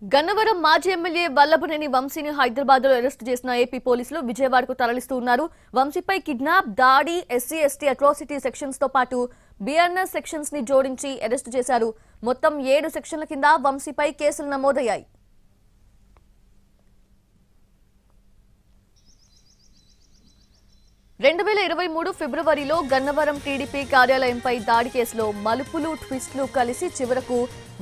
గన్నవరం మాజీ ఎమ్మెల్యే వల్లభనేని వంశీని హైదరాబాద్ లో అరెస్ట్ చేసిన ఏపీ పోలీసులు విజయవాడకు తరలిస్తూ ఉన్నారు. వంశీపై కిడ్నాప్, దాడి, ఎస్సీ ఎస్టీ అట్రాసిటీ సెక్షన్స్ తో పాటు బిఎన్ఎస్ సెక్షన్స్ ని జోడించి అరెస్ట్ చేశారు. మొత్తం 7 సెక్షన్ల కింద వంశీపై కేసులు నమోదయ్యాయి. ఫిబ్రవరిలో గన్నవరం టీడీపీ కార్యాలయంపై దాడి కేసులో మలుపులు ట్విస్టులు కలిసి చివరకు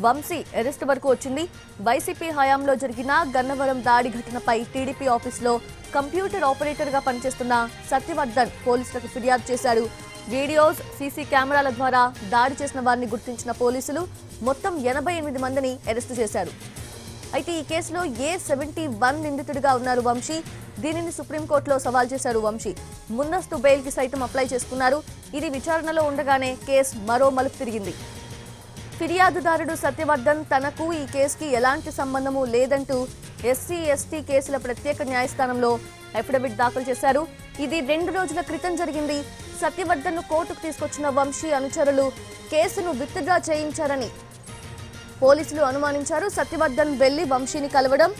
వంశీ అరెస్ట్ వరకు వచ్చింది. వైసీపీ హయాంలో జరిగిన గన్నవరం దాడి ఘటనపై టీడీపీ ఆఫీసులో కంప్యూటర్ ఆపరేటర్ గా పనిచేస్తున్న సత్యవర్ధన్ పోలీసులకు ఫిర్యాదు చేశారు. వీడియోస్, సీసీ కెమెరాల ద్వారా దాడి చేసిన వారిని గుర్తించిన పోలీసులు మొత్తం 88 మందిని అరెస్టు చేశారు. అయితే ఈ కేసులో A71 నిందితుడిగా ఉన్నారు వంశీ. దీనిని సుప్రీంకోర్టులో సవాల్ చేశారు వంశీ. ముందస్తు బెయిల్ కి సైతం అప్లై చేసుకున్నారు. ఇది విచారణలో ఉండగానే కేసు మరో మలుపు తిరిగింది. ఫిర్యాదుదారుడు సత్యవర్ధన్ తనకు ఈ కేసుకి ఎలాంటి సంబంధము లేదంటూ ఎస్సీ ఎస్టీ కేసుల ప్రత్యేక న్యాయస్థానంలో అఫిడవిట్ దాఖలు చేశారు. ఇది 2 రోజుల క్రితం జరిగింది. సత్యవర్ధన్ ను కోర్టుకు తీసుకొచ్చిన వంశీ అనుచరులు కేసును విత్డ్రా చేయించారని పోలీసులు అనుమానించారు. సత్యవర్ధన్ వెళ్లి వంశీని కలవడం,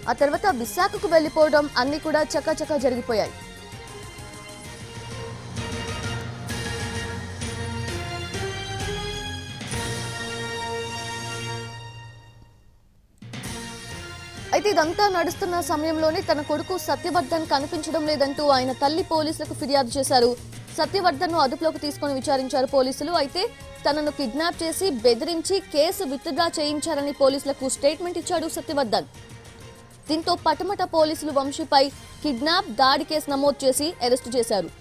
ఆ తర్వాత విశాఖకు వెళ్లిపోవడం అన్ని కూడా చకాచకా జరిగిపోయాయి. అయితే ఇదంతా నడుస్తున్న సమయంలోనే తన కొడుకు సత్యవర్ధన్ కనిపించడం లేదంటూ ఆయన తల్లి పోలీసులకు ఫిర్యాదు చేశారు. సత్యవర్ధన్ ను అదుపులోకి తీసుకుని విచారించారు పోలీసులు. అయితే తనను కిడ్నాప్ చేసి బెదిరించి కేసు విత్డ్రా చేయించారని పోలీసులకు స్టేట్మెంట్ ఇచ్చాడు సత్యవర్ధన్. దీంతో పటమట పోలీసులు వంశీపై కిడ్నాప్, దాడి కేసు నమోదు చేసి అరెస్టు చేశారు.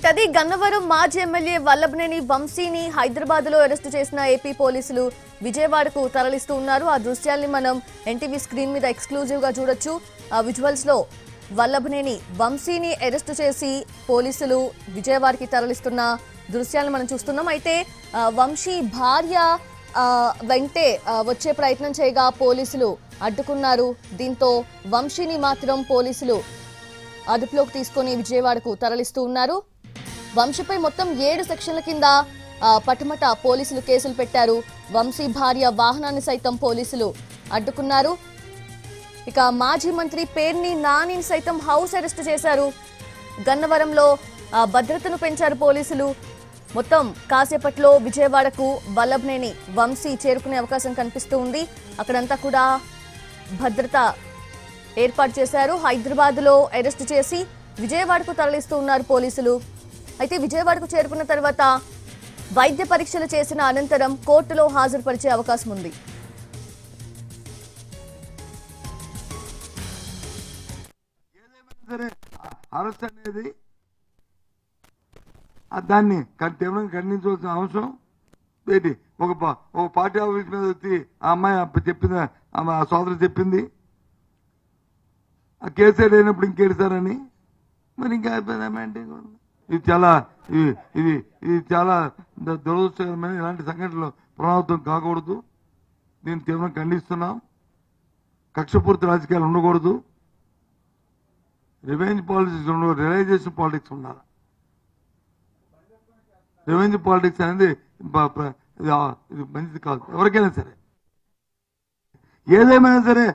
అది గన్నవరం మాజీ ఎమ్మెల్యే వల్లభనేని వంశీని హైదరాబాద్ లో అరెస్టు చేసిన ఏపీ పోలీసులు విజయవాడకు తరలిస్తూ ఉన్నారు. ఆ దృశ్యాల్ని మనం ఎన్టీవీ స్క్రీన్ మీద ఎక్స్క్లూజివ్ గా చూడొచ్చు. ఆ విజువల్స్ లో వల్లభనేని వంశీని అరెస్టు చేసి పోలీసులు విజయవాడకి తరలిస్తున్న దృశ్యాలను మనం చూస్తున్నాం. అయితే వంశీ భార్య వెంటే వచ్చే ప్రయత్నం చేయగా పోలీసులు అడ్డుకున్నారు. దీంతో వంశీని మాత్రం పోలీసులు అదుపులోకి తీసుకుని విజయవాడకు తరలిస్తూ ఉన్నారు. వంశీపై మొత్తం 7 సెక్షన్ల కింద పటమట పోలీసులు కేసులు పెట్టారు. వంశీ భార్య వాహనాన్ని సైతం పోలీసులు అడ్డుకున్నారు. ఇక మాజీ మంత్రి పేర్ని నానిని సైతం హౌస్ అరెస్ట్ చేశారు. గన్నవరంలో భద్రతను పెంచారు పోలీసులు. మొత్తం కాసేపట్లో విజయవాడకు వల్లభనేని వంశీ చేరుకునే అవకాశం కనిపిస్తూ ఉంది. అక్కడంతా కూడా భద్రత ఏర్పాటు చేశారు. హైదరాబాద్ లో అరెస్ట్ చేసి విజయవాడకు తరలిస్తూ ఉన్నారు పోలీసులు. అయితే విజయవాడకు చేరుకున్న తర్వాత వైద్య పరీక్షలు చేసిన అనంతరం కోర్టులో హాజరుపరిచే అవకాశం ఉంది. అరెస్ట్ అనేది దాన్ని తీవ్రంగా ఖండించవలసిన అవసరం ఏంటి? ఒక పార్టీ ఆఫీస్ మీద వచ్చి ఆ అమ్మాయి చెప్పింది, ఆ సోదరు చెప్పింది ఆ కేసు అయినప్పుడు ఇంకేడుస్తారని మరి ఇంకా ఇది చాలా దురదృష్టకరమైన ఇలాంటి సంఘటనలు పునరావృతం కాకూడదు. దీన్ని తీవ్రంగా ఖండిస్తున్నాం. కక్షపూర్తి రాజకీయాలు ఉండకూడదు. రివెంజ్ పాలిటిక్స్ ఉండకూడదు. రియలైజేషన్ పాలిటిక్స్ ఉండాలి. రివెంజ్ పాలిటిక్స్ అనేది ఇది మంచిది కాదు ఎవరికైనా సరే. ఏదేమైనా సరే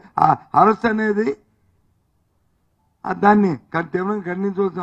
అరెస్ట్ అనేది దాన్ని తీవ్రంగా ఖండించవలసిన